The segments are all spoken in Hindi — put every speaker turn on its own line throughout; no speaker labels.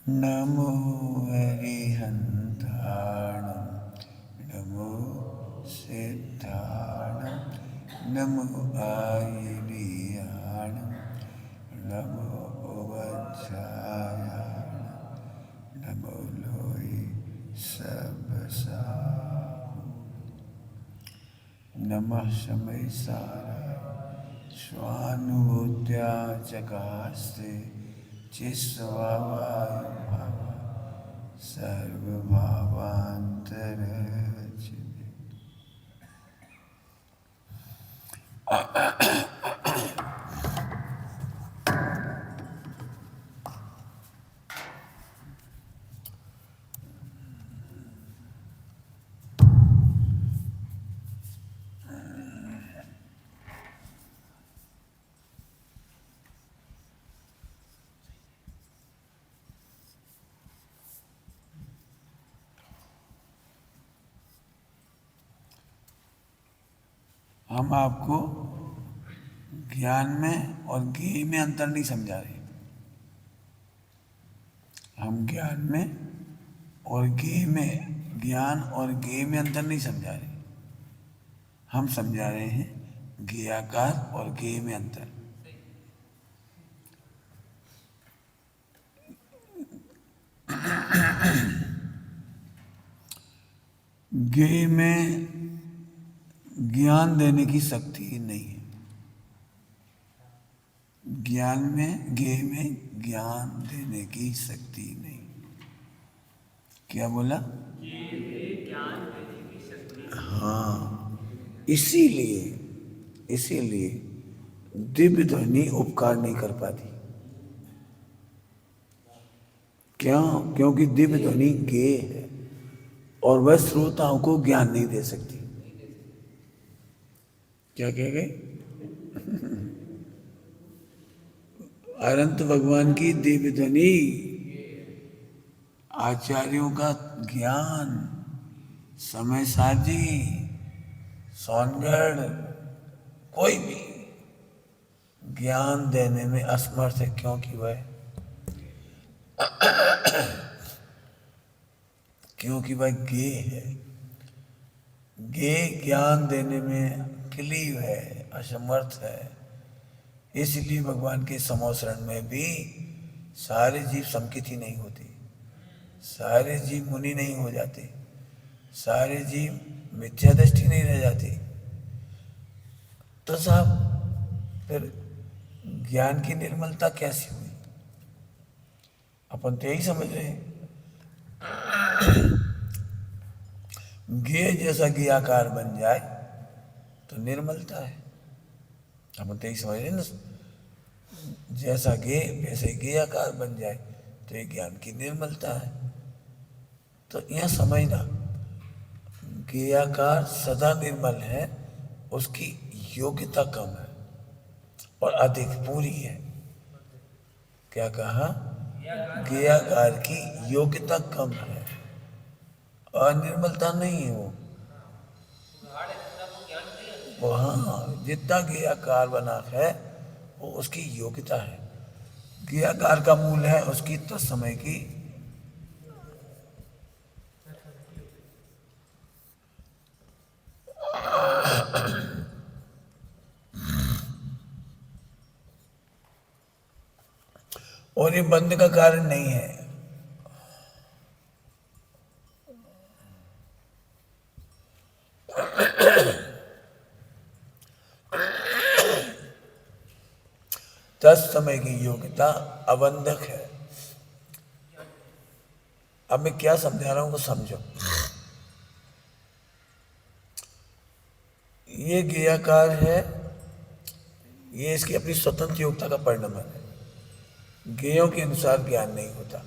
नमो अरिहन्ताणं नमो सिद्धाणं नमो आयर्याणं नमो वज्रायाणं नमो लोई सबसा नमः शमय साराय स्वानुभूत्या जगास्ते चिस्वभावाय भावा सर्वभावान्तरचिते। हम आपको ज्ञान में और ज्ञेय में अंतर नहीं समझा रहे। हम ज्ञान में और ज्ञेय में, ज्ञान और ज्ञेय में अंतर नहीं समझा रहे। हम समझा रहे हैं ज्ञेयाकार और ज्ञेय में अंतर। ज्ञेय में ज्ञान देने की शक्ति नहीं है। ज्ञान में, ज्ञेय में ज्ञान देने की शक्ति नहीं। क्या बोला? ज्ञान देने की शक्ति। हाँ, इसीलिए दिव्य ध्वनि उपकार नहीं कर पाती। क्यों? क्योंकि दिव्य ध्वनि ज्ञेय है और वह श्रोताओं को ज्ञान नहीं दे सकती। क्या कह गए? अनंत भगवान की दिव्य ध्वनि, आचार्यों का ज्ञान, समय साजी, सोनगढ़, कोई भी ज्ञान देने में असमर्थ है। क्योंकि वह ज्ञेय है। ज्ञेय ज्ञान देने में क्लीव है, असमर्थ है। इसलिए भगवान के समोसरण में भी सारे जीव समकित ही नहीं होते, सारे जीव मुनि नहीं हो जाते, सारे जीव मिथ्या दृष्टि नहीं रह जाते। तो साहब फिर ज्ञान की निर्मलता कैसी हुई? अपन तो यही समझ रहे हैं ज्ञेय जैसा ज्ञेयाकार बन जाए तो निर्मलता है। अपन तो यही समझ रहे हैं ना, जैसा ज्ञेय वैसे ज्ञेयाकार बन जाए तो ये ज्ञान की निर्मलता है। तो यह समझना, ज्ञेयाकार सदा निर्मल है, उसकी योग्यता कम है और अधिक पूरी है। क्या कहा? ज्ञेयाकार की योग्यता कम है और निर्मलता नहीं है वो। हाँ, जितना ज्ञेयाकार बना है वो उसकी योग्यता है। ज्ञेयाकार का मूल है उसकी तत्समय की और ये बंद का कारण नहीं है। तत्समय की योग्यता अबंधक है। अब मैं क्या समझा रहा हूं वो समझो। ये ज्ञेयाकार है, ये इसकी अपनी स्वतंत्र योग्यता का परिणाम है। ज्ञेयों के अनुसार ज्ञान नहीं होता,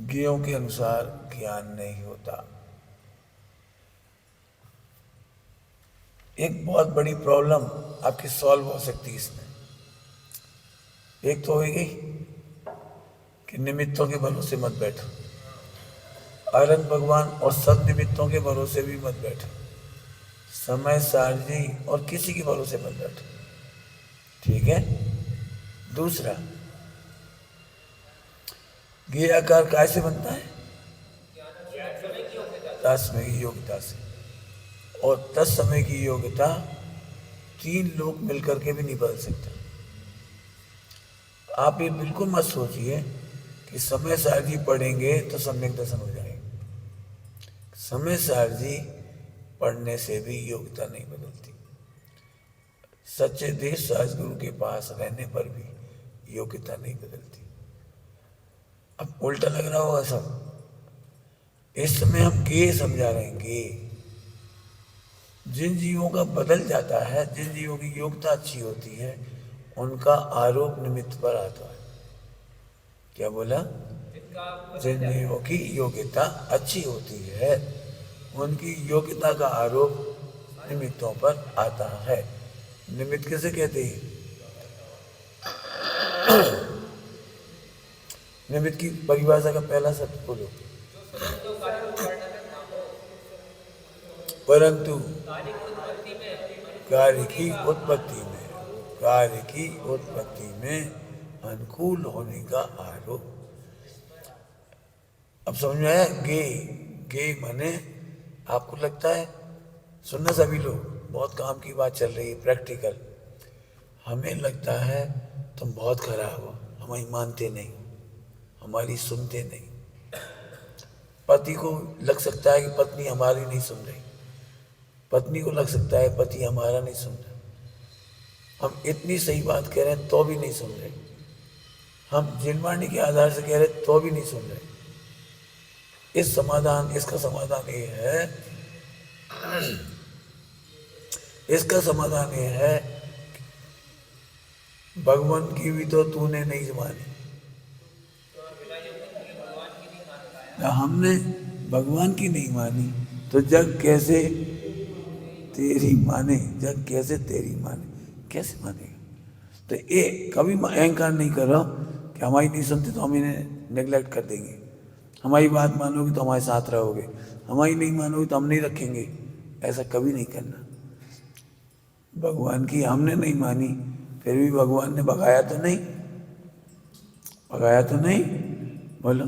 ज्ञेयों के अनुसार ज्ञान नहीं होता। एक बहुत बड़ी प्रॉब्लम आपकी सॉल्व हो सकती है इसमें। एक तो होगी कि निमित्तों के भरोसे मत बैठो, अनंत भगवान और सद निमित्तों के भरोसे भी मत बैठो, समय सारणी और किसी के भरोसे मत बैठो। ठीक है? दूसरा, ज्ञेय आकार कैसे बनता है? तत्समय की योग्यता से। और तत्समय की योग्यता 3 लोग मिलकर के भी नहीं बदल सकते। आप ये बिल्कुल मत सोचिए कि समय सारजी पढ़ेंगे तो सम्यक दर्शन हो जाएगा। समय सारजी पढ़ने से भी योग्यता नहीं बदलती। सच्चे देश राजगुरु के पास रहने पर भी योग्यता नहीं बदलती। अब उल्टा लग रहा होगा सब। इस समय हम गे समझा रहे हैं, गे। जिन जीवों का बदल जाता है, जिन जीवों की योग्यता अच्छी होती है, उनका आरोप निमित्त पर आता है। क्या बोला? जिन जीवों की योग्यता अच्छी होती है, उनकी योग्यता का आरोप निमित्तों पर आता है। निमित्त किसे कहते हैं? निमित्त की परिभाषा का पहला शब्द बोलो। परंतु कार्य की उत्पत्ति में, कार्य की उत्पत्ति में अनुकूल होने का आरोप। अब समझ में आया? गे, गे माने आपको लगता है, सुनना सभी लोग, बहुत काम की बात चल रही है, प्रैक्टिकल। हमें लगता है तुम बहुत खराब हो, हमारी मानते नहीं, हमारी सुनते नहीं। पति को लग सकता है कि पत्नी हमारी नहीं सुन रही, पत्नी को लग सकता है पति हमारा नहीं सुन रहा। हम इतनी सही बात कह रहे हैं तो भी नहीं सुन रहे, हम जिनवाणी के आधार से कह रहे हैं तो भी नहीं सुन रहे। इसका समाधान ये है, इसका समाधान ये है, भगवान की भी तो तूने नहीं मानी। हमने भगवान की नहीं मानी तो जग कैसे तेरी माने, जग कैसे तेरी माने, कैसे मानेगा? तो ये कभी अहंकार नहीं करो कि हमारी नहीं सुनते तो हम इन्हें नेग्लेक्ट कर देंगे, हमारी बात मानोगे तो हमारे साथ रहोगे, हमारी नहीं मानोगे तो हम नहीं रखेंगे। ऐसा कभी नहीं करना। भगवान की हमने नहीं मानी, फिर भी भगवान ने भगाया तो नहीं, भगाया तो नहीं? बोलो,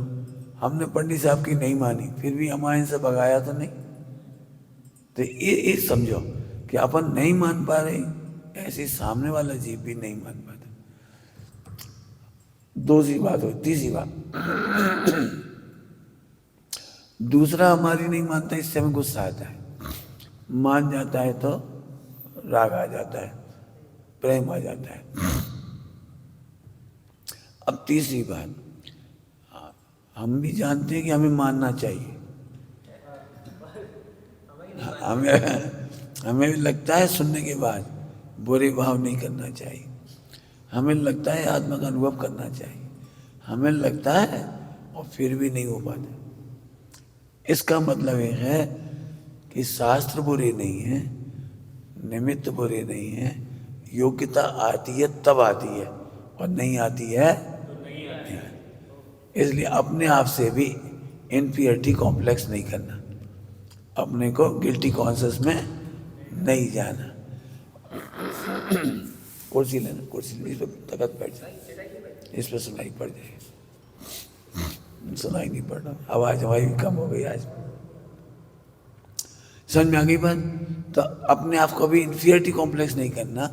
हमने पंडित साहब की नहीं मानी, फिर भी हमारे इनसे भगाया तो नहीं? तो ये समझो कि अपन नहीं मान पा रहे, ऐसे सामने वाला जीव भी नहीं मान पाता। दूसरी बात हो, तीसरी बात, दूसरा हमारी नहीं मानता, इससे हमें गुस्सा आता है। मान जाता है तो राग आ जाता है, प्रेम आ जाता है। अब तीसरी बात, हम भी जानते हैं कि हमें मानना चाहिए, हमें भी लगता है सुनने के बाद बुरे भाव नहीं करना चाहिए, हमें लगता है आत्मा का अनुभव करना चाहिए, हमें लगता है, और फिर भी नहीं हो पाता। इसका मतलब ये है कि शास्त्र बुरे नहीं है, निमित्त बुरे नहीं है, योग्यता आती है तब आती है, और नहीं आती है नहीं। इसलिए अपने आप से भी इन्फीरियरिटी कॉम्प्लेक्स नहीं करना, अपने को गिल्टी कॉन्शियस में नहीं जाना। कुर्सी लेना, कुर्सी इस पर तकत बैठ जाए, इस पर सुनाई पड़ जाए। सुनाई नहीं पड़ रहा, आवाज हमारी भी कम हो गई आज। समझ में आ गई बात? तो अपने आप को भी इन्फीरियरिटी कॉम्प्लेक्स नहीं करना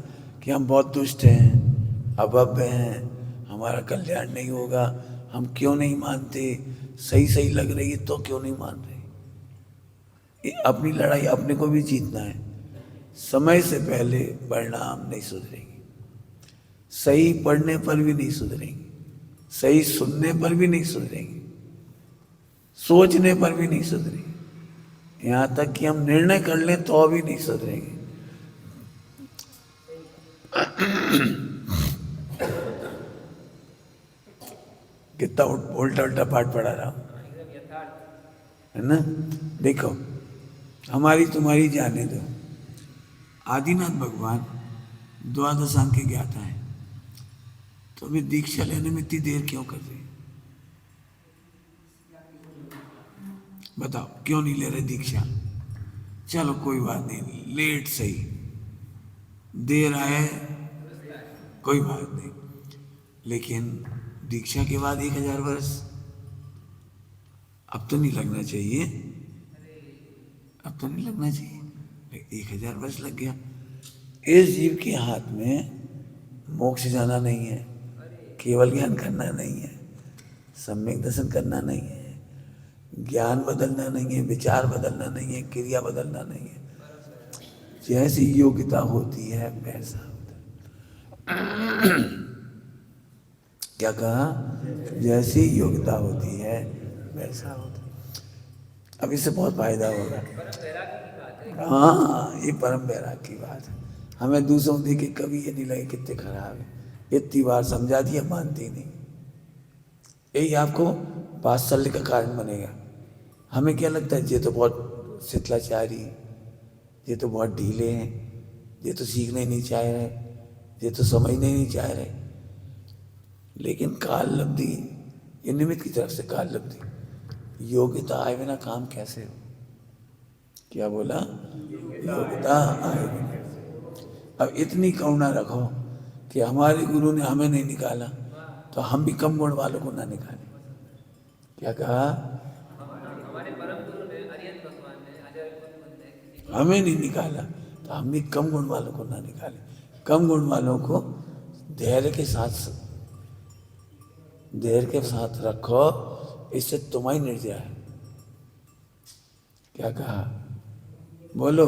कि हम बहुत दुष्ट हैं, अभव्य हैं, हमारा कल्याण नहीं होगा, हम क्यों नहीं मानते, सही सही लग रही है तो क्यों नहीं मान रहे। अपनी लड़ाई अपने को भी जीतना है। समय से पहले परिणाम नहीं सुधरेंगे, सही पढ़ने पर भी नहीं सुधरेंगे, सही सुनने पर भी नहीं सुधरेंगे, सोचने पर भी नहीं सुधरेंगे, यहाँ तक कि हम निर्णय कर लें तो भी नहीं सुधरेंगे। कितना उल्टा उल्टा पाठ पढ़ा रहा हूं, है ना? देखो, हमारी तुम्हारी जाने दो, आदिनाथ भगवान द्वादशांग के ज्ञाता है, तो अभी दीक्षा लेने में इतनी देर क्यों कर रहे? बताओ, क्यों नहीं ले रहे दीक्षा? चलो कोई बात नहीं, लेट सही, देर आए कोई बात नहीं, लेकिन दीक्षा के बाद 1000 वर्ष अब तो नहीं लगना चाहिए, अब तो नहीं लगना चाहिए, 1000 वर्ष लग गया। इस जीव के हाथ में मोक्ष जाना नहीं है, केवल ज्ञान करना नहीं है, सम्यक दर्शन करना नहीं है, ज्ञान बदलना नहीं है, विचार बदलना नहीं है, क्रिया बदलना नहीं है। जैसी योग्यता होती है वैसा होता है। क्या कहा? जैसी योग्यता होती है वैसा होता है। अब इससे बहुत फायदा होगा। हाँ, ये परम वैराग की बात है। हमें दूसरों देख के कभी ये नहीं लगे कितने खराब है, इतनी बार समझा दिया, मानती नहीं। यही आपको वात्सल्य का कारण बनेगा। हमें क्या लगता है, ये तो बहुत शिथिलाचारी, ये तो बहुत ढीले हैं, ये तो सीखने नहीं चाह रहे, ये तो समझने नहीं चाह रहे। लेकिन काल लब्धि, ये निमित्त की तरफ से काल लब्धि, योग्यता आए बिना काम कैसे हो? क्या बोला? योग्यता आए बिना। अब इतनी करुणा रखो कि हमारे गुरु ने हमें नहीं निकाला तो हम भी कम गुण वालों को ना निकालें। क्या कहा? हमें नहीं निकाला तो हम भी कम गुण वालों को ना निकालें। कम गुण वालों को धैर्य के साथ रखो, इससे तुम्हारी निर्जरा है। क्या कहा? बोलो,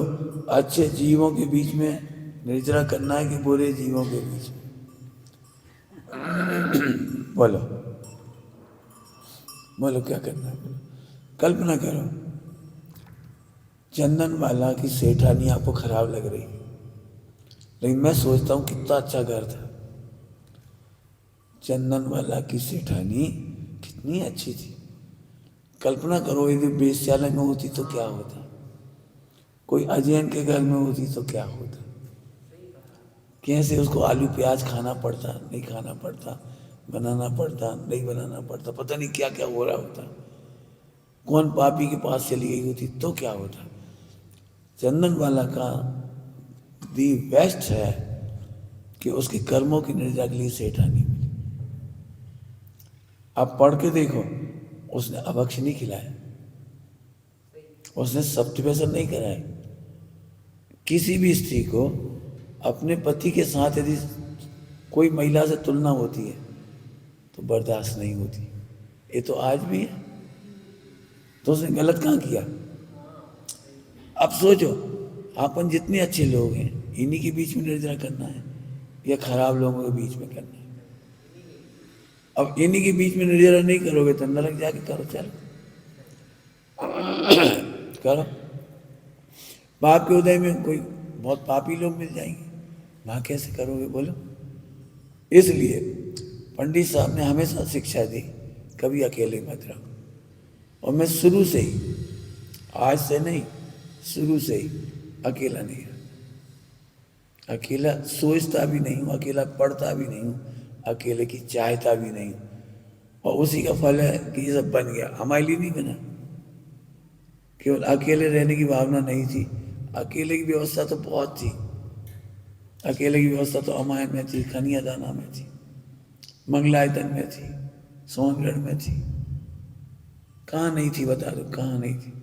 अच्छे जीवों के बीच में निर्जरा करना है कि बुरे जीवों के बीच में? बोलो बोलो, क्या करना है? बोलो। कल्पना करो, चंदन वाला की सेठानी आपको खराब लग रही, लेकिन मैं सोचता हूँ कितना अच्छा घर था। चंदन वाला की सेठानी कितनी अच्छी थी। कल्पना करो यदि वेश्यालय में होती तो क्या होता, कोई अजैन के घर में होती तो क्या होता, कैसे उसको आलू प्याज खाना पड़ता, नहीं खाना पड़ता, बनाना पड़ता, नहीं बनाना पड़ता, पता नहीं क्या क्या हो रहा होता। कौन पापी के पास चली गई होती तो क्या होता। चंदन वाला का दी बेस्ट है कि उसके कर्मों की निर्जा के लिए सेठानी मिली। आप पढ़ के देखो, उसने अभक्ष नहीं खिलाया, उसने सप्तव्यसन नहीं कराया। किसी भी स्त्री को अपने पति के साथ यदि कोई महिला से तुलना होती है तो बर्दाश्त नहीं होती। ये तो आज भी है, तो उसने गलत कहाँ किया? अब सोचो, अपन जितने अच्छे लोग हैं इन्हीं के बीच में निर्जरा करना है या खराब लोगों के बीच में करना है? अब इन्हीं के बीच में निर्जरा नहीं करोगे तो नरक जाके करो, चलो करो। पाप के उदय में कोई बहुत पापी लोग मिल जाएंगे, वहां कैसे करोगे? बोलो। इसलिए पंडित साहब ने हमेशा शिक्षा दी, कभी अकेले मत रहो। और मैं शुरू से ही, आज से नहीं, शुरू से ही अकेला नहीं रहा। अकेला सोचता भी नहीं हूँ, अकेला पढ़ता भी नहीं हूँ, अकेले की चाहता भी नहीं हूँ। और उसी का फल है कि ये सब बन गया। हमारे लिए नहीं बना, केवल अकेले रहने की भावना नहीं थी। अकेले की व्यवस्था तो बहुत थी। अकेले की व्यवस्था तो अमाय में थी, खनियादाना में थी, मंगलायतन में थी, सोनगढ़ में थी। कहाँ नहीं थी बता दो, कहाँ नहीं थी?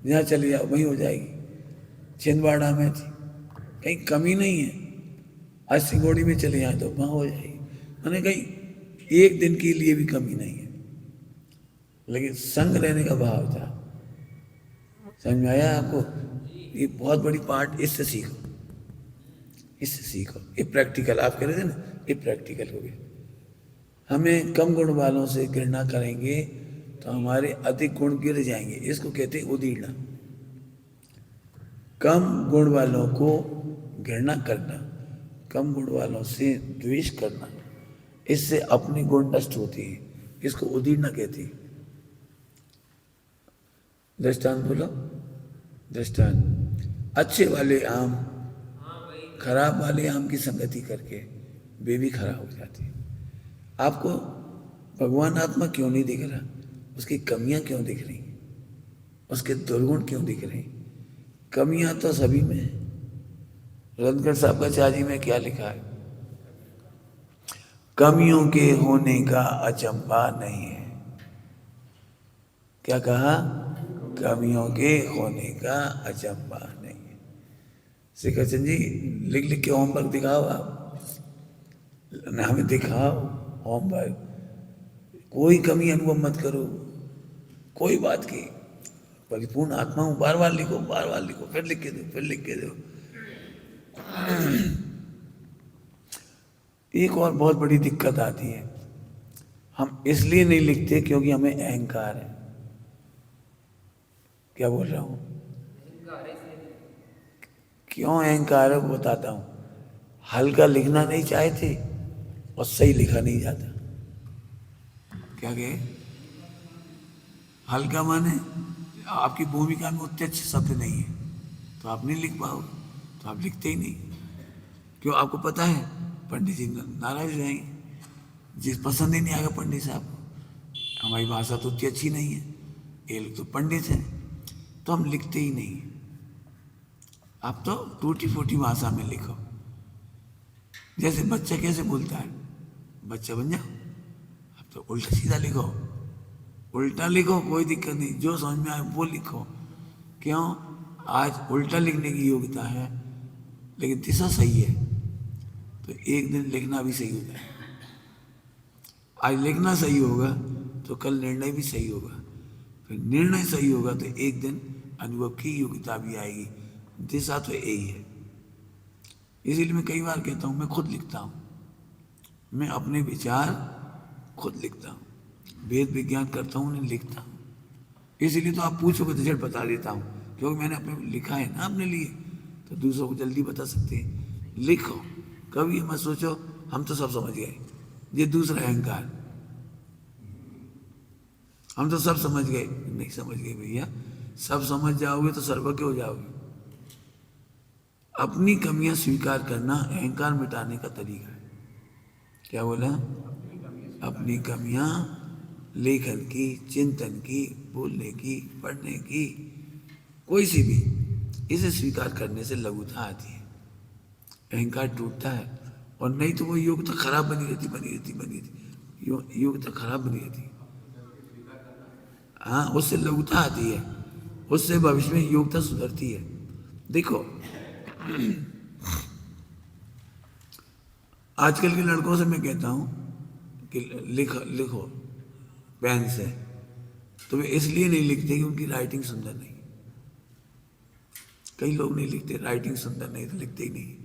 जहाँ चले जाओ वहीं हो जाएगी। छिंदवाड़ा में थी, कहीं कमी नहीं है। आज सिंगोड़ी में चले जाए तो वहाँ हो जाएगी। मैंने कहीं एक दिन के लिए भी कमी नहीं है। लेकिन संग रहने का भाव था। समझ में आया आपको? ये बहुत बड़ी पार्ट, इससे सीखो, इससे सीखो। ये प्रैक्टिकल, आप कह रहे थे ना, ये प्रैक्टिकल हो गया। हमें कम गुण वालों से घृणा करेंगे तो हमारे अधिक गुण गिर जाएंगे। इसको कहते हैं उदीर्णा। कम गुण वालों को घृणा करना, कम गुण वालों से द्वेष करना, इससे अपनी गुण नष्ट होती है। इसको उदीर्णा कहती है। दृष्टांत बोलो, दृष्टांत। अच्छे वाले आम खराब वाले आम की संगति करके वे भी खराब हो जाते हैं। आपको भगवान आत्मा क्यों नहीं दिख रहा? उसकी कमियां क्यों दिख रही? उसके दुर्गुण क्यों दिख रहे? कमियां तो सभी में है। रतनगढ़ साहब का चाजी में क्या लिखा है? कमियों के होने का अचंभा नहीं है। क्या कहा? कमियों के होने का अचंभा नहीं है। श्री कृष्ण जी लिख लिख के होमवर्क दिखाओ, आप हमें दिखाओ होमवर्क। कोई कमी अनुभव मत करो, कोई बात की। परिपूर्ण आत्मा हूं, बार बार लिखो, बार बार लिखो, फिर लिख के दो, फिर लिख के दो। एक और बहुत बड़ी दिक्कत आती है, हम इसलिए नहीं लिखते क्योंकि हमें अहंकार है। क्या बोल रहा हूं? क्यों अहंकार है वो बताता हूं। हल्का लिखना नहीं चाहते और सही लिखा नहीं जाता। क्या कहे? हल्का माने आपकी भूमिका में उतने अच्छे शब्द नहीं है तो आप नहीं लिख पाओगे, तो आप लिखते ही नहीं। क्यों? आपको पता है पंडित जी नाराज हो जाएंगे, जिस पसंद ही नहीं आएगा पंडित साहब को, हमारी भाषा तो उतनी अच्छी नहीं है, ये लोग तो पंडित हैं, तो हम लिखते ही नहीं। आप तो टूटी फूटी भाषा में लिखो। जैसे बच्चा कैसे बोलता है, बच्चा बन जाओ। अब तो उल्टा सीधा लिखो, उल्टा लिखो, कोई दिक्कत नहीं, जो समझ में आए वो लिखो। क्यों? आज उल्टा लिखने की योग्यता है लेकिन दिशा सही है, तो एक दिन लिखना भी सही हो जाए। आज लिखना सही होगा तो कल निर्णय भी सही होगा, फिर निर्णय सही होगा तो एक दिन अनुभव की योग्यता भी आएगी। दिशा तो यही है। इसीलिए मैं कई बार कहता हूं मैं खुद लिखता हूं, मैं अपने विचार खुद लिखता हूं, वेद विज्ञान करता हूं, उन्हें लिखता हूं। इसीलिए तो आप पूछोगे तो झट बता देता हूं, क्योंकि मैंने अपने लिखा है ना अपने लिए, तो दूसरों को जल्दी बता सकते हैं। लिखो, कभी मत सोचो हम तो सब समझ गए, ये दूसरा अहंकार, हम तो सब समझ गए। नहीं समझ गए भैया, सब समझ जाओगे तो सर्वज्ञ हो जाओगे। अपनी कमियां स्वीकार करना अहंकार मिटाने का तरीका है। क्या बोला? अपनी कमियां, लेखन की, चिंतन की, बोलने की, पढ़ने की, कोई सी भी, इसे स्वीकार करने से लघुता आती है, अहंकार टूटता है। और नहीं तो वो योग्यता खराब बनी रहती, योग्यता खराब बनी रहती। हाँ, उससे लघुता आती है, उससे भविष्य में योग्यता सुधरती है। देखो आजकल के लड़कों से मैं कहता हूं कि लिखो पेन से, तो वे इसलिए नहीं लिखते कि उनकी राइटिंग सुंदर नहीं। कई लोग नहीं लिखते, राइटिंग सुंदर नहीं तो लिखते ही नहीं।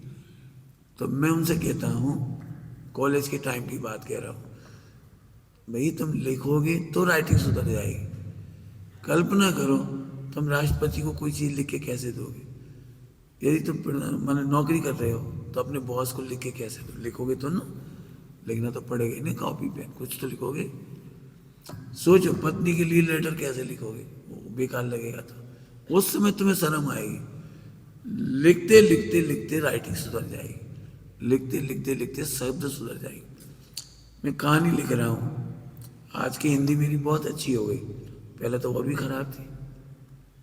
तो मैं उनसे कहता हूं, कॉलेज के टाइम की बात कह रहा हूं, भाई तुम लिखोगे तो राइटिंग सुधर जाएगी। कल्पना करो तुम राष्ट्रपति को कोई चीज लिख के कैसे दोगे? यदि तुम माने नौकरी कर रहे हो तो अपने बॉस को लिख के कैसे दो? लिखोगे तो ना, लिखना तो पड़ेगा ना, कॉपी पेन कुछ तो लिखोगे। सोचो पत्नी के लिए लेटर कैसे लिखोगे, वो बेकार लगेगा। तो उस समय तुम्हें शर्म आएगी। लिखते लिखते लिखते राइटिंग सुधर जाएगी, लिखते लिखते लिखते शब्द सुधर जाएगी। मैं कहानी लिख रहा हूँ, आज की हिंदी मेरी बहुत अच्छी हो गई, पहले तो वो भी खराब थी।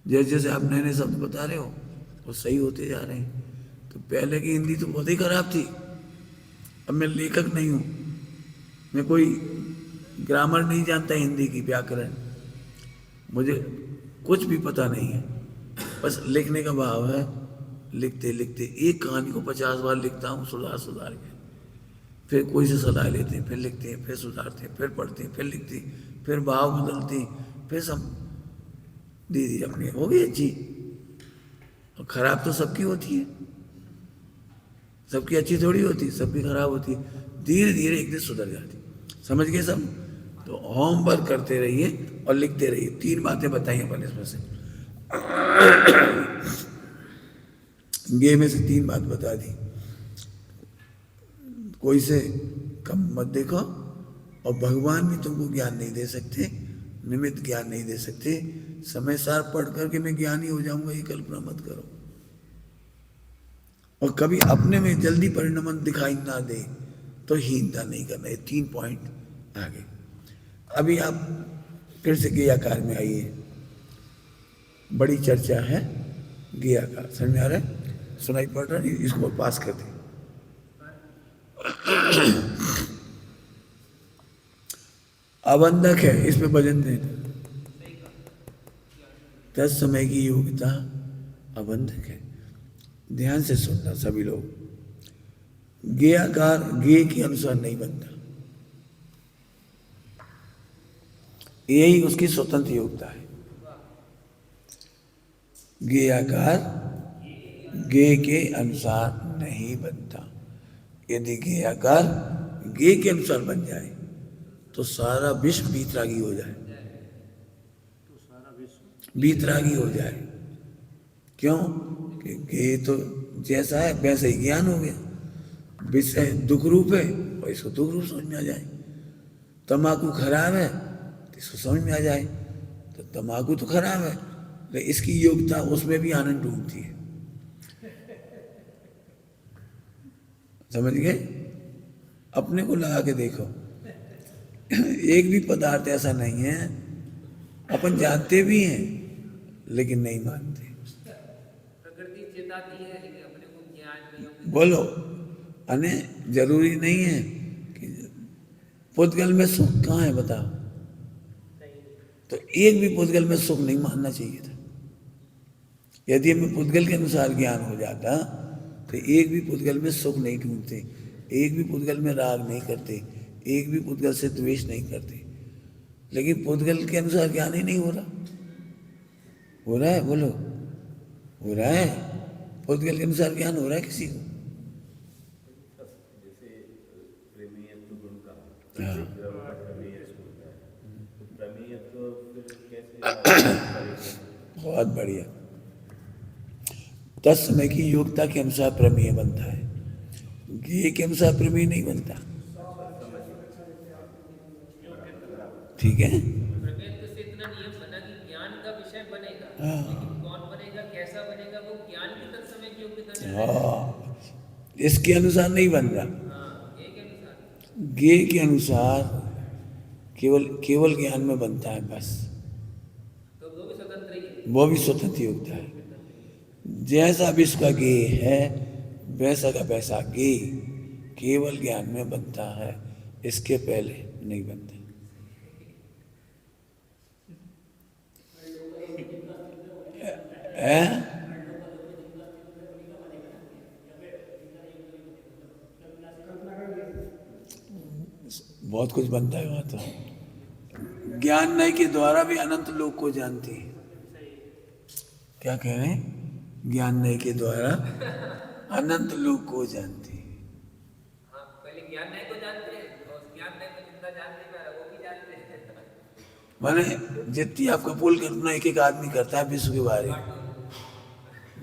जैसे जैसे आप नए नए शब्द बता रहे हो वो सही होते जा रहे हैं। तो पहले की हिंदी तो बहुत ही खराब थी। अब मैं लेखक नहीं हूँ, मैं कोई ग्रामर नहीं जानता हिंदी की, व्याकरण, मुझे कुछ भी पता नहीं है, बस लिखने का भाव है। लिखते लिखते एक कहानी को 50 बार लिखता हूँ, सुधार सुधार के, फिर कोई से सलाह लेते हैं, फिर लिखते हैं, फिर सुधारते हैं, फिर पढ़ते हैं, फिर लिखते हैं, फिर भाव बदलते हैं, फिर सब दीदी अपनी हो गई अच्छी। और खराब तो सबकी होती है, सबकी अच्छी थोड़ी होती, सबकी खराब होती है। धीरे धीरे एक दिन सुधर जाती। समझ गए सब? तो होमवर्क करते रहिए और लिखते रहिए। 3 बातें बताई अपन इसमें से, गे में से 3 बात बता दी। कोई से कम मत देखो, और भगवान भी तुमको ज्ञान नहीं दे सकते, निमित्त ज्ञान नहीं दे सकते। समय सार पढ़ करके मैं ज्ञानी हो जाऊंगा ये कल्पना मत करो। और कभी अपने में जल्दी परिणाम दिखाई ना दे तो हीनता नहीं करना। ये 3 पॉइंट आगे। अभी आप फिर से गे आकार में आइए, बड़ी चर्चा है गे आकार, समझ में आ रहा है? सुनाई पड़ रहा है? इसको पास कर दे। अबंधक है, इसमें वजन नहीं। तत्समय की योग्यता अबंधक है। ध्यान से सुनना सभी लोग। गेयाकार गे के अनुसार नहीं बनता, यही उसकी स्वतंत्र योग्यता है। गेयाकार गे के अनुसार नहीं बनता। यदि गेयाकार गे के अनुसार बन जाए तो सारा विश्व बीतरागी हो जाए, बीतरागी हो जाए। क्यों? कि गे तो जैसा है वैसा ही ज्ञान हो गया। विषय दुख रूप है और इसको दुख रूप समझ में आ जाए। तम्बाकू खराब है तो इसको समझ में आ जाए तो तम्बाकू तो खराब है, लेकिन इसकी योग्यता उसमें भी आनंद ढूंढती है। समझ गए? अपने को लगा के देखो, एक भी पदार्थ ऐसा नहीं है, अपन जानते भी हैं लेकिन नहीं मानते।
प्रकृति चेताती है लेकिन अपने को ज्ञान नहीं।
बोलो, अने जरूरी नहीं है कि पुद्गल में सुख कहाँ है बताओ? तो एक भी पुद्गल में सुख नहीं मानना चाहिए था। यदि हमें पुद्गल के अनुसार ज्ञान हो जाता तो एक भी पुद्गल में सुख नहीं ढूंढते, एक भी पुद्गल में राग नहीं करते, एक भी पुद्गल से द्वेष नहीं करते। लेकिन पुद्गल के अनुसार ज्ञान ही नहीं हो रहा। हो रहा है? बोलो, हो रहा है? पुद्गल के अनुसार ज्ञान हो रहा है किसी को? बहुत बढ़िया। तत्समय की योग्यता के अनुसार प्रमेय बनता है, गे के अनुसार प्रमेय नहीं बनता। ठीक है?
प्रमेय से इतना नियम बना कि ज्ञान का विषय बनेगा, लेकिन कौन बनेगा, कैसा बनेगा, वो ज्ञान की तत्समय की योग्यता से।
हाँ, इसके अनुसार नहीं बन रहा।
गे के अनुसार,
गे के अनुसार केवल केवल ज्ञान में बनता है बस।
तो वो भी स्वतंत्र ही है।
वो भी स्वतंत्र योग्यता है। जैसा विश्व का गे है वैसा का वैसा गे केवल ज्ञान में बनता है, इसके पहले नहीं बनता। बहुत कुछ बनता है वहां तो। ज्ञान नय के द्वारा भी अनंत लोक को जानती है। क्या कह रहे हैं? ज्ञान नय के द्वारा अनंत लोक को जानती है।
हाँ, पहले ज्ञान नहीं को जानते हैं और ज्ञान नहीं को जितना जानते हैं वो भी जानते हैं।
माने जितनी आपका पुल कल्पना एक एक आदमी करता है विश्व के बारे में,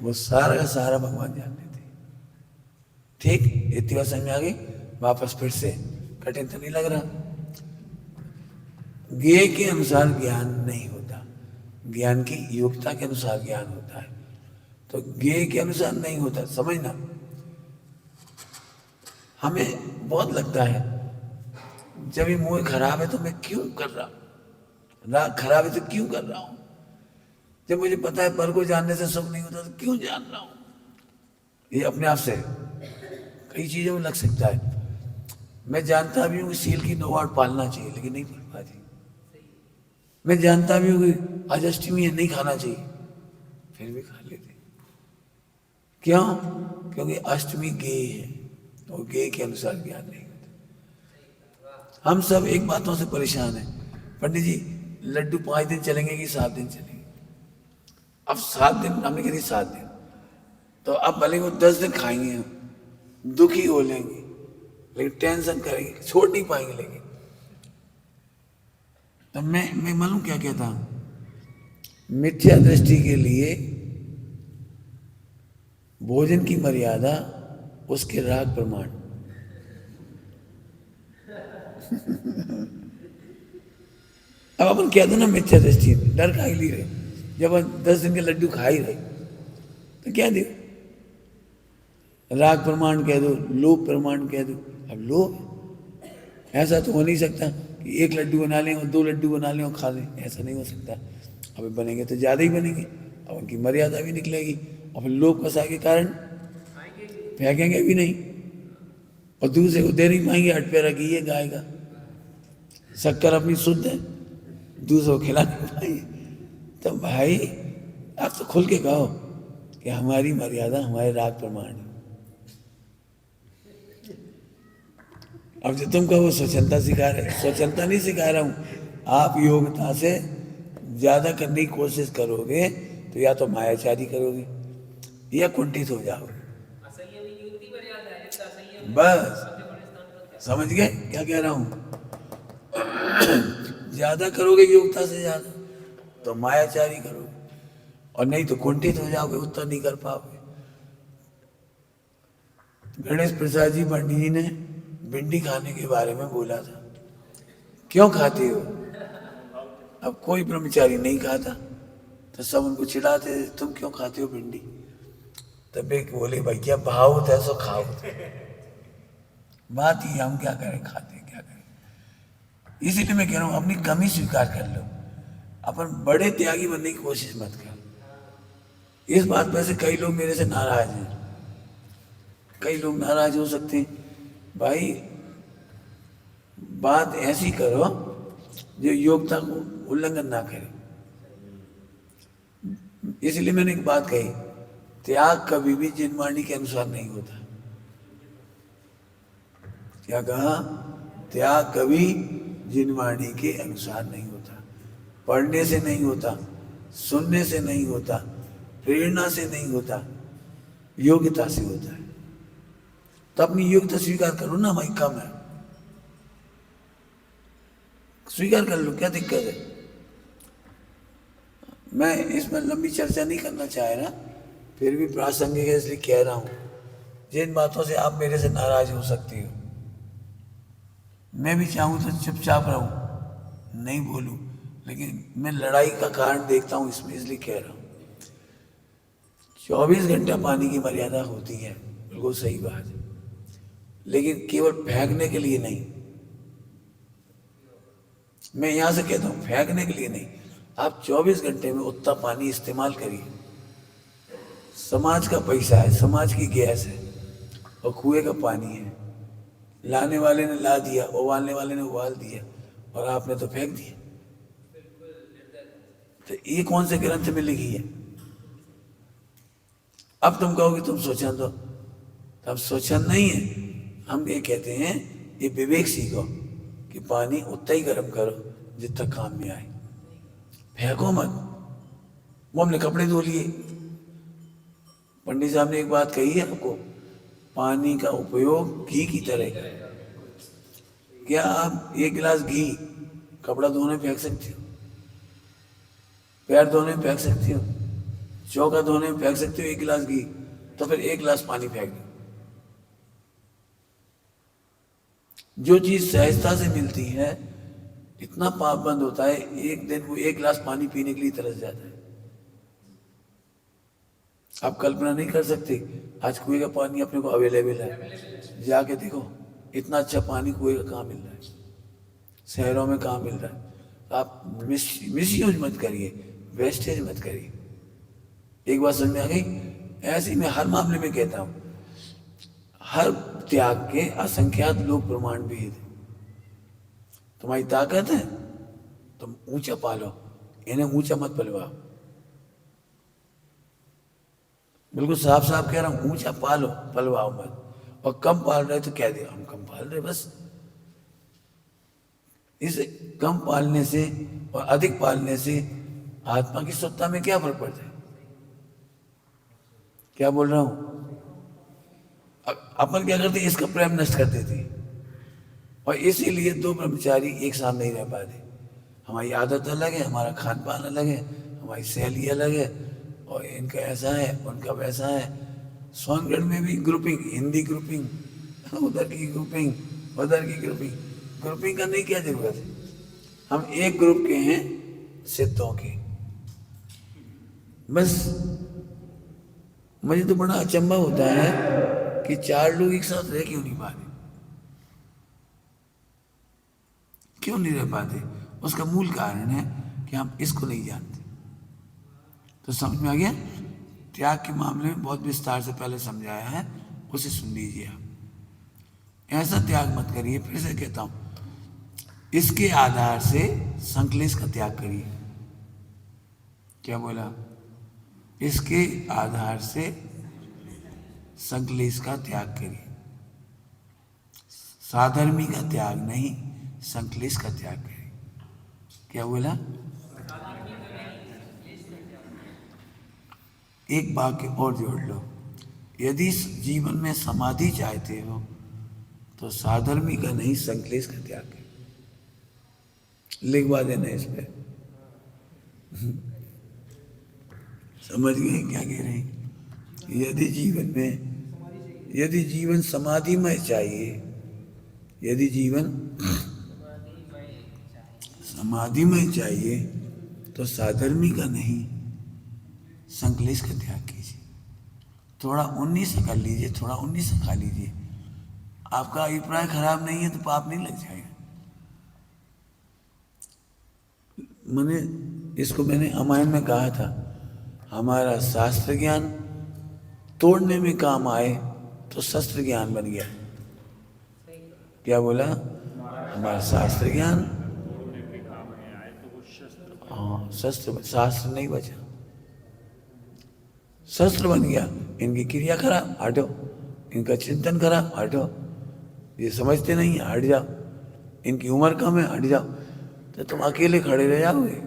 वो सारा का सारा भगवान जान लेते। ठीक, इतनी बात समझ में आ गई? वापस फिर से, कठिन तो नहीं लग रहा? गे के अनुसार ज्ञान नहीं होता, ज्ञान की योग्यता के अनुसार ज्ञान होता है। तो गे के अनुसार नहीं होता, समझना। हमें बहुत लगता है जब ये मोह खराब है तो मैं क्यों कर रहा हूं, राग खराब है तो क्यों कर रहा हूं, जब मुझे पता है पर को जानने से सुख नहीं होता तो क्यों जान रहा हूं। ये अपने आप से कई चीजों में लग सकता है। मैं जानता भी हूं कि सील की 9 आठ पालना चाहिए लेकिन नहीं पाल पाती। मैं जानता भी हूं कि आज अष्टमी है नहीं खाना चाहिए, फिर भी खा लेते। क्यों? क्योंकि अष्टमी गे है और गे के अनुसार ज्ञान नहीं होता। हम सब एक बातों से परेशान हैं, पंडित जी लड्डू 5 दिन चलेंगे कि 7 दिन चलेंगे? अब 7 दिन, हमने कह दी 7 दिन, तो अब भले वो 10 दिन खाएंगे, हम दुखी हो लेंगे लेकिन टेंशन करेंगे, छोड़ नहीं पाएंगे। लेकिन तब मैं मालूम क्या कहता हूं, मिथ्या दृष्टि के लिए भोजन की मर्यादा उसके राग प्रमाण। अब अपन कह दो ना मिथ्या दृष्टि, डर खा ही ली रहे, जब 10 दिन के लड्डू खा ही रहे तो क्या दो, राग प्रमाण कह दो, लोभ प्रमाण कह दो। अब लोभ ऐसा तो हो नहीं सकता कि 1 लड्डू बना लें और 2 लड्डू बना लें और खा लें, ऐसा नहीं हो सकता। अब बनेंगे तो ज़्यादा ही बनेंगे, अब उनकी मर्यादा भी निकलेगी और फिर लोभ कसा के कारण फेंकेंगे भी नहीं और दूसरे को दे नहीं पाएंगे। 8 पैरा घी है गाय का, शक्कर अपनी शुद्ध है, दूसरे को खिला नहीं पाएंगे। तो भाई आप तो खुल के कहो कि हमारी मर्यादा हमारे राग प्रमाण है। अब जो तुम कहो स्वच्छंदता सिखा रहे, स्वच्छंदता नहीं सिखा रहा हूं। आप योग्यता से ज्यादा करने की कोशिश करोगे तो या तो मायाचारी करोगे या कुंठित हो जाओगे।
असंयम युक्ति मर्यादा है, जिसका असंयम
बस
सबसे बड़े स्थान पर क्या?
समझ गए क्या कह रहा हूं? ज्यादा करोगे योग्यता से ज्यादा तो मायाचारी करोगे, और नहीं तो कुंठित हो जाओगे, उत्तर नहीं कर पाओगे। गणेश प्रसाद जी पंडित जी ने भिंडी खाने के बारे में बोला था, क्यों खाते हो? अब कोई ब्रह्मचारी नहीं खाता तो सब उनको चिढ़ाते थे, तुम क्यों खाते हो भिंडी? तब एक बोले, भैया भाव होता है सो खाओ। बात ही हम क्या करें, खाते हैं, क्या करें। इसीलिए मैं कह रहा हूं अपनी कमी स्वीकार कर लो, अपन बड़े त्यागी बनने की कोशिश मत कर। इस बात पर से कई लोग मेरे से नाराज हैं, कई लोग नाराज हो सकते हैं। भाई बात ऐसी करो जो योग्यता को उल्लंघन ना करे। इसलिए मैंने एक बात कही, त्याग कभी भी जिनवाणी के अनुसार नहीं होता। क्या कहा? त्याग कभी जिनवाणी के अनुसार नहीं होता, पढ़ने से नहीं होता, सुनने से नहीं होता, प्रेरणा से नहीं होता, योग्यता से होता है। तो अपनी योग्यता स्वीकार करो ना, हमारी कम है, स्वीकार कर लो, क्या दिक्कत है? मैं इसमें लंबी चर्चा नहीं करना चाह रहा, फिर भी प्रासंगिक है इसलिए कह रहा हूं। जिन बातों से आप मेरे से नाराज हो सकती हो, मैं भी चाहूं तो चुपचाप रहूं, नहीं बोलूं, लेकिन मैं लड़ाई का कारण देखता हूं इसमें, इसलिए कह रहा हूं। 24 घंटा पानी की मर्यादा होती है, बिल्कुल सही बात है, लेकिन केवल फेंकने के लिए नहीं। मैं यहां से कहता हूं फेंकने के लिए नहीं, आप 24 घंटे में उतना पानी इस्तेमाल करिए। समाज का पैसा है, समाज की गैस है, और कुएं का पानी है। लाने वाले ने ला दिया, उबालने वाले ने उबाल दिया, और आपने तो फेंक दिया। तो ये कौन से ग्रंथ में लिखी है? अब तुम कहोगे तुम स्वच्छंद हो, तब स्वच्छंद नहीं है। हम ये कहते हैं, ये विवेक सीखो कि पानी उतना ही गर्म करो जितना काम में आए, फेंको मत। वो हमने कपड़े धो लिए, पंडित साहब ने एक बात कही है आपको, पानी का उपयोग घी की तरह करें। क्या आप 1 गिलास घी कपड़ा धोने में फेंक सकते हो? पैर धोने में फेंक सकते हो? चौका धोने में फेंक सकते हो 1 गिलास घी? तो फिर 1 गिलास पानी फेंक दो। जो चीज सहजता से मिलती है, इतना पाप बंद होता है, एक दिन वो 1 गिलास पानी पीने के लिए तरस जाता है। आप कल्पना नहीं कर सकते, आज कुएं का पानी अपने को अवेलेबल है, जाके देखो इतना अच्छा पानी कुएं का कहाँ मिल रहा है, शहरों में कहाँ मिल रहा है। आप मिसयूज मत करिए, वेस्टेज मत करिए। एक बात समझ में आ गई? ऐसे ही मैं हर मामले में कहता हूं, हर त्याग के असंख्यात लोक प्रमाण भी है। तुम्हारी ताकत है, तुम ऊंचा पालो, इन्हें ऊंचा मत पलवाओ। बिल्कुल साफ साफ कह रहा हूं, ऊंचा पालो, पलवाओ मत। और कम पाल रहे तो कह दिया हम कम पाल रहे, बस। इस कम पालने से और अधिक पालने से आत्मा की सत्ता में क्या फर्क पड़ता है? क्या बोल रहा हूं? अपन क्या करते, इसका प्रेम नष्ट कर देते, और इसीलिए 2 ब्रह्मचारी एक साथ नहीं रह पाते। हमारी आदत अलग है, हमारा खान पान अलग है, हमारी शैली अलग है, और इनका ऐसा है, उनका वैसा है। सोनगढ़ में भी ग्रुपिंग, हिंदी ग्रुपिंग, उधर की ग्रुपिंग, उधर की ग्रुपिंग। ग्रुपिंग करने की क्या जरूरत है? हम एक ग्रुप के हैं, सिद्धों के, बस। मुझे तो बड़ा अचंभा होता है कि 4 लोग एक साथ रह क्यों नहीं पाते, क्यों नहीं रह पाते? उसका मूल कारण है कि हम इसको नहीं जानते। तो समझ में आ गया? त्याग के मामले में बहुत विस्तार से पहले समझाया है, उसे सुन लीजिए आप। ऐसा त्याग मत करिए, फिर से कहता हूं, इसके आधार से संकलेश का त्याग करिए। क्या बोला? इसके आधार से संक्लेश का त्याग करिए। साधर्मी का त्याग नहीं, संक्लेश का त्याग करिए। क्या बोला? एक वाक्य और जोड़ लो, यदि जीवन में समाधि चाहते हो तो साधर्मी का नहीं, संक्लेश का त्याग करिए। लिखवा देना इस पे। समझ गए क्या कह रहे हैं? यदि जीवन समाधिमय चाहिए, यदि जीवन समाधिमय चाहिए तो साधर्मी का नहीं, संक्लेश का त्याग कीजिए। थोड़ा 19 कर लीजिए, थोड़ा 19 खा लीजिए। आपका अभिप्राय खराब नहीं है तो पाप नहीं लग जाएगा। मैंने रामायण में कहा था, हमारा शास्त्र ज्ञान तोड़ने में काम आए तो शस्त्र ज्ञान बन गया। क्या बोला? हमारा शास्त्र ज्ञान, हाँ शस्त्र, शास्त्र नहीं बचा, शस्त्र बन गया। इनकी क्रिया खराब, हटो। इनका चिंतन खराब, हटो। ये समझते नहीं है, हट जाओ। इनकी उम्र कम है, हट जाओ। तो तुम अकेले खड़े रह जाओगे,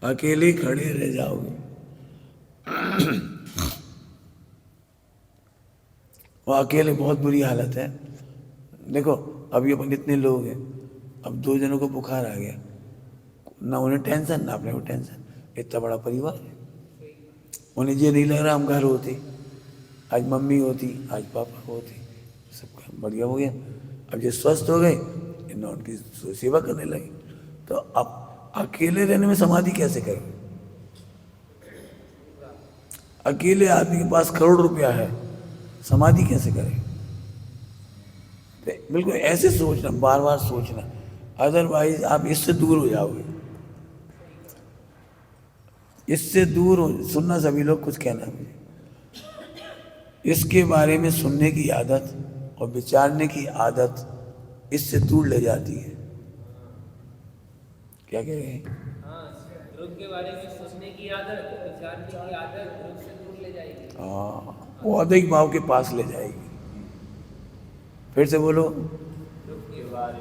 अकेले खड़े रह जाओगे। और अकेले बहुत बुरी हालत है। देखो अभी अपन इतने लोग हैं, अब 2 जनों को बुखार आ गया, ना उन्हें टेंशन ना अपने को टेंशन। इतना बड़ा परिवार है, उन्हें ये नहीं लग रहा हम घर होते, आज मम्मी होती, आज पापा होती, सब बढ़िया हो गया। अब ये स्वस्थ हो गए, इन्हें उनकी सेवा करने लगे। तो अब अकेले रहने में समाधि कैसे करें? अकेले आदमी के पास करोड़ रुपया है, समाधि कैसे करें? तो बिल्कुल ऐसे सोचना, बार बार सोचना, अदरवाइज आप इससे दूर हो जाओगे। इससे दूर हो, सुनना सभी लोग, कुछ कहना मुझे, इसके बारे में सुनने की आदत और विचारने की आदत इससे दूर ले जाती है। क्या कह रहे हैं?
हाँ, ध्रुव के बारे में सुनने की आदत, विचारने की आदत ध्रुव से दूर ले जाएगी।
हाँ, वो अधिक भाव के पास ले जाएगी। फिर से बोलो।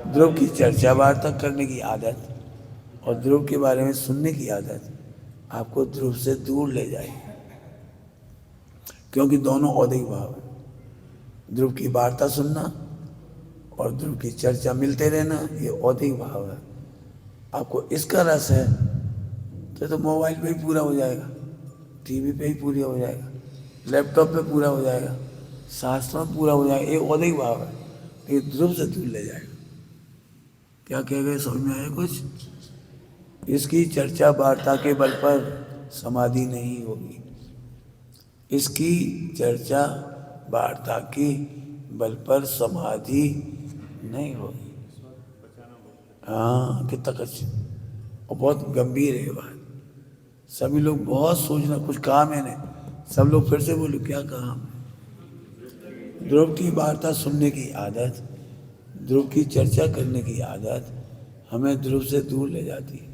ध्रुव की चर्चा वार्ता करने की आदत और ध्रुव के बारे में सुनने की आदत आपको ध्रुव से दूर ले जाएगी, क्योंकि दोनों औदिक भाव है। ध्रुव की वार्ता सुनना और ध्रुव की चर्चा मिलते रहना, ये औदिक भाव है। आपको इसका रस है तो मोबाइल पे ही पूरा हो जाएगा, टीवी पे ही पूरा हो जाएगा, लैपटॉप पे पूरा हो जाएगा, शास्त्र में पूरा हो जाएगा। ये औदिक भाव है, ये ध्रुव से दूर ले जाएगा। क्या कह गए, समझ में आया कुछ? इसकी चर्चा वार्ता के बल पर समाधि नहीं होगी, इसकी चर्चा वार्ता के बल पर समाधि नहीं होगी। हाँ, कितना कच्चा और बहुत गंभीर है बात। सभी लोग बहुत सोचना, कुछ कहा मैंने, सब लोग फिर से बोलो क्या कहा? ध्रुव की वार्ता सुनने की आदत, ध्रुव की चर्चा करने की आदत हमें ध्रुव से दूर ले जाती है,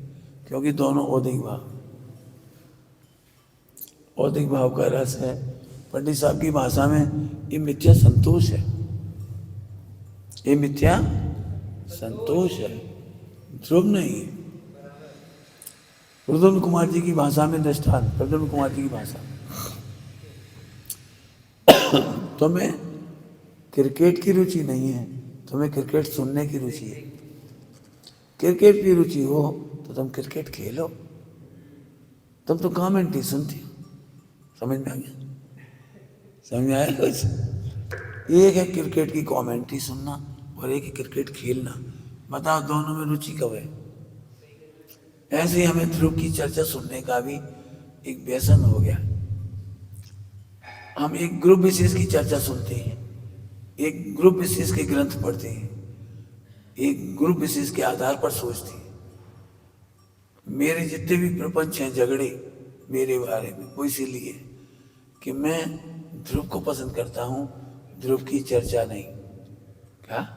क्योंकि दोनों औदिक भाव, औदिक भाव का रस है। पंडित साहब की भाषा में ये मिथ्या संतोष है, ये मिथ्या संतोष है, ध्रुव नहीं है। प्रद्युम्न कुमार जी की भाषा में दृष्टांत, प्रद्युम्न कुमार जी की भाषा, तुम्हें क्रिकेट की रुचि नहीं है, तुम्हें क्रिकेट सुनने की रुचि है। क्रिकेट की रुचि हो तो तुम क्रिकेट खेलो, तुम तो कमेंट्री सुनती हो। समझ में आ गया? समझ में आया कुछ? एक है क्रिकेट की कमेंट्री सुनना और एक है क्रिकेट खेलना। बताओ दोनों में रुचि कब है? ऐसे ही हमें ध्रुव की चर्चा सुनने का भी एक व्यसन हो गया। हम एक ग्रुप विशेष की चर्चा सुनते हैं, एक ग्रुप विशेष के ग्रंथ पढ़ते हैं, एक ग्रुप विशेष के आधार पर सोचते हैं। मेरे जितने भी प्रपंच हैं झगड़े मेरे बारे में, वो इसीलिए कि मैं ध्रुव को पसंद करता हूं, ध्रुव की चर्चा नहीं। क्या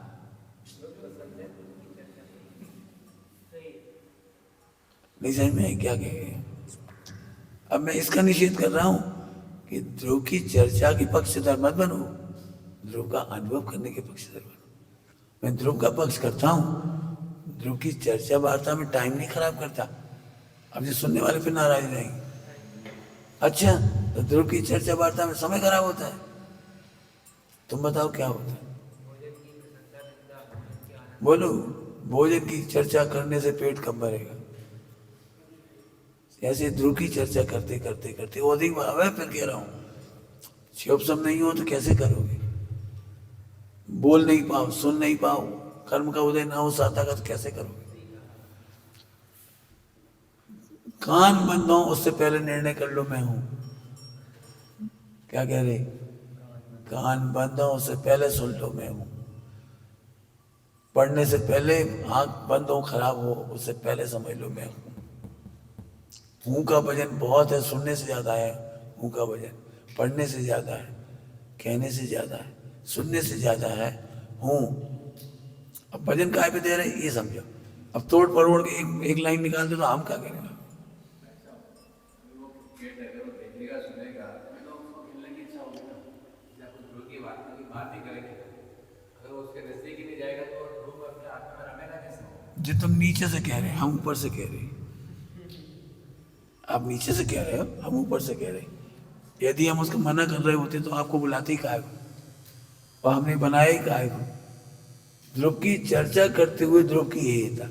नहीं समझ में क्या कह रहे हैं? अब मैं इसका निषेध कर रहा हूं कि ध्रुव की चर्चा के पक्षधर मत बनो, ध्रुव का अनुभव करने के पक्षधर बनो। मैं ध्रुव का पक्ष करता हूं, ध्रुव की चर्चा वार्ता में टाइम नहीं खराब करता। अब जो सुनने वाले फिर नाराज रहेंगे, अच्छा तो ध्रुव की चर्चा वार्ता में समय खराब होता है, तुम बताओ क्या होता है? बोलो, भोजन की चर्चा करने से पेट कब भरेगा? ऐसे ध्रुव की चर्चा करते करते करते वो अधिक भाव है। फिर कह रहा हूं, शिवोपम नहीं हो तो कैसे करोगे? बोल नहीं पाओ, सुन नहीं पाओ, कर्म का उदय ना हो साता का, तो कैसे करोगे? कान बंद हो उससे पहले निर्णय कर लो मैं हूं। क्या कह रहे? कान बंद हो उससे पहले सुन लो मैं हूं। पढ़ने से पहले आंख बंद हो खराब हो उससे पहले समझ लो मैं हूं। हूं का वजन बहुत है, सुनने से ज्यादा है। हूं का वजन पढ़ने से ज्यादा है, कहने से ज्यादा है, सुनने से ज्यादा है। हूं अब वजन काय पे दे रहे ये समझो। अब तोड़ परोड़ के एक लाइन निकाल दे तो हम क्या करेंगे? जो तुम नीचे से कह रहे हैं, हम ऊपर से कह रहे हैं। आप नीचे से कह रहे हो, हम ऊपर से कह रहे हैं। यदि हम उसको मना कर रहे होते तो आपको बुलाते ही काहे को, और हमने बनाया ही काहे को? ध्रुव की चर्चा करते हुए ध्रुव की यही था।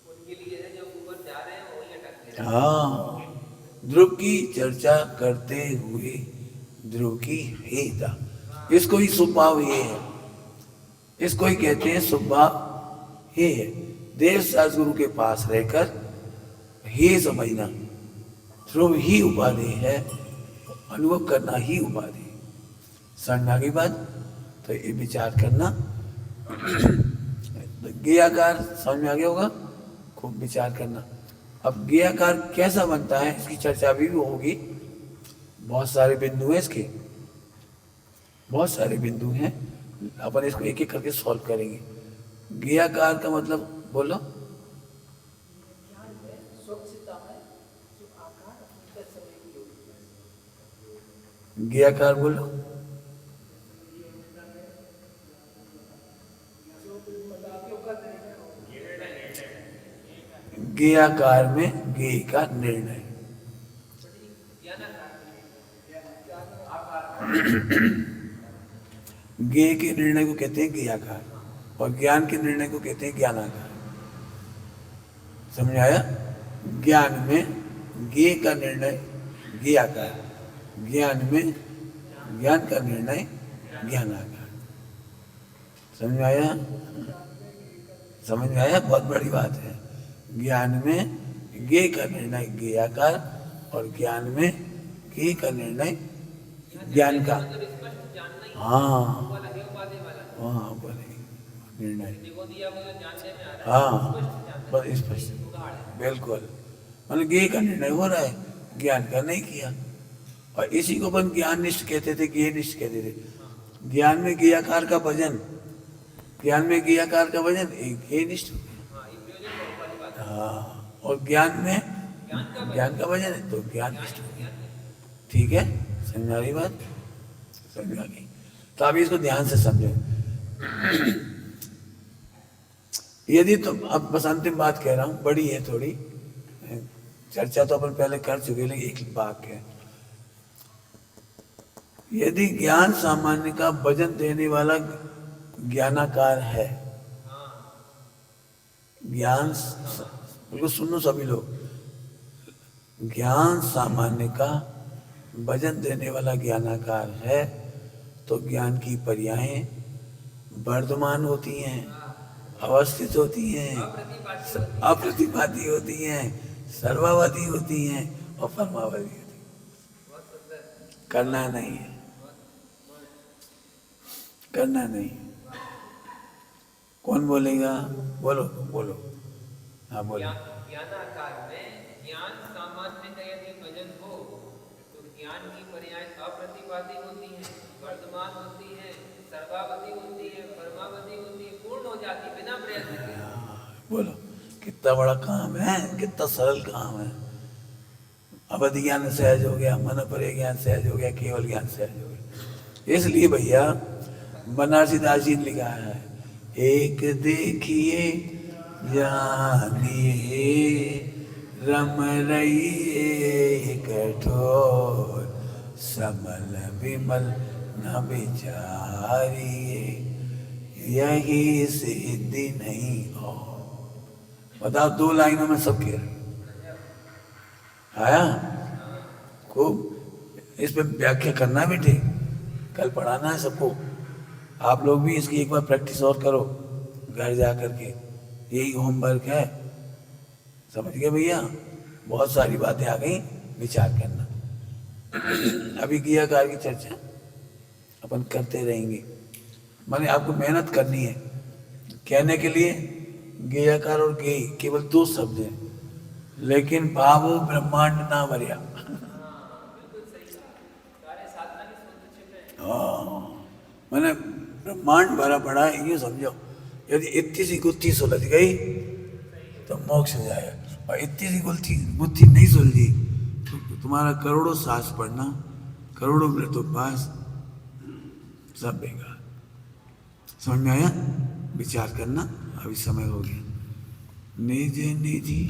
उनके लिए है जो ऊपर जा रहे हैं वो ये अटक गए।
हाँ, ध्रुव की चर्चा करते हुए ध्रुव की ही था। इसको ही स्वभाव ये है, इसको ही कहते हैं स्वभाव ये है। देव सास गुरु के पास रहकर ही समझना, ध्रुव ही उपाधि है, अनुभव करना ही उपाधि है। समझ में आ गई बात? तो ये विचार करना। ज्ञेयाकार समझ में आ गया होगा, खूब विचार करना। अब ज्ञेयाकार कैसा बनता है इसकी चर्चा भी होगी। बहुत सारे बिंदु हैं इसके, बहुत सारे बिंदु हैं, अपन इसको एक एक करके सॉल्व करेंगे। ज्ञेयाकार का मतलब बोलो। ज्ञेयाकार बोलो। ज्ञेयाकार में ज्ञेय का निर्णय। ज्ञेय के निर्णय को कहते हैं ज्ञेयाकार, और ज्ञान के निर्णय को कहते हैं ज्ञानाकार। समझ आया? ज्ञान में ज्ञेय का निर्णय ज्ञेयाकार, ज्ञान में ज्ञान का निर्णय ज्ञानाकार। समझ में आया? समझ में आया? बहुत बड़ी बात है। ज्ञान में ज्ञेय का निर्णय ज्ञेयाकार, और ज्ञान में ज्ञेय का निर्णय ज्ञान का। हाँ हाँ, बोले निर्णय, हाँ बस स्पष्ट, बिल्कुल। मतलब ज्ञेय का निर्णय हो रहा है, ज्ञान का नहीं किया। और इसी को अपन ज्ञान निष्ठ कहते थे, ज्ञेय निष्ठ कहते थे। ज्ञान में ज्ञेयाकार का भजन, ज्ञान में ज्ञेयाकार का भजन एक ज्ञेय निष्ठ हो गया। हाँ, और ज्ञान में ज्ञान का भजन है तो ज्ञान निष्ठ हो गया। ठीक है, समझ आ रही बात? समझ आ गई? तो आप इसको ध्यान से समझो। यदि तो अब बस अंतिम बात कह रहा हूं, बड़ी है थोड़ी, चर्चा तो अपन पहले कर चुके, लेकिन एक वाक्य है। यदि ज्ञान सामान्य का भजन देने वाला ज्ञानाकार है, ज्ञान, बिल्कुल सुनो सभी लोग, ज्ञान सामान्य का भजन देने वाला ज्ञानाकार है, तो ज्ञान की पर्यायें वर्धमान होती हैं, अवस्थित होती हैं, अप्रतिपाती होती हैं, सर्वावधि होती हैं और परमावधि होती हैं। करना नहीं है, करना नहीं। कौन बोलेगा? बोलो बोलो, हाँ बोलो।
ज्ञानाकार में ज्ञान सामान्य का यदि भजन हो तो ज्ञान की पर्याय अप्रतिपाती होती है, वर्तमान होती है, सर्वावधि होती है, परमावधि होती है, पूर्ण हो जाती बिना प्रयत्न के।
बोलो, कितना बड़ा काम है, कितना सरल काम है। अवधि ज्ञान सहज हो गया, मन परे ज्ञान सहज हो गया, केवल ज्ञान सहज हो गया। इसलिए भैया बनारसी दास जी ने लिखा है, एक देखिए जानिए रम रही कठोर, समल विमल न विचारिए, यही सिद्धि नहीं हो। बताओ, 2 लाइनों में सब कह रहे आया। खूब इस पे व्याख्या करना भी ठीक, कल पढ़ाना है सबको। आप लोग भी इसकी एक बार प्रैक्टिस और करो घर जा करके, यही होमवर्क है। समझ गए भैया? बहुत सारी बातें आ गई, विचार करना। अभी क्रियाकार की चर्चा अपन करते रहेंगे। माने आपको मेहनत करनी है। कहने के लिए गेयकार और गेय केवल 2 शब्द हैं, लेकिन भावो ब्रह्मांड ना भरिया। मैंने ब्रह्मांड भरा पड़ा है, ये समझो। यदि इतनी सी गुत्थी सुलझ गई तो मोक्ष हो जाएगा, और इतनी सी गुत्थी नहीं सुलझी तो तुम्हारा करोड़ों सांस पढ़ना, करोड़ों व्रतोपवास सब बेकार। समझ में आया? विचार करना। अभी समय हो गया। निज निजी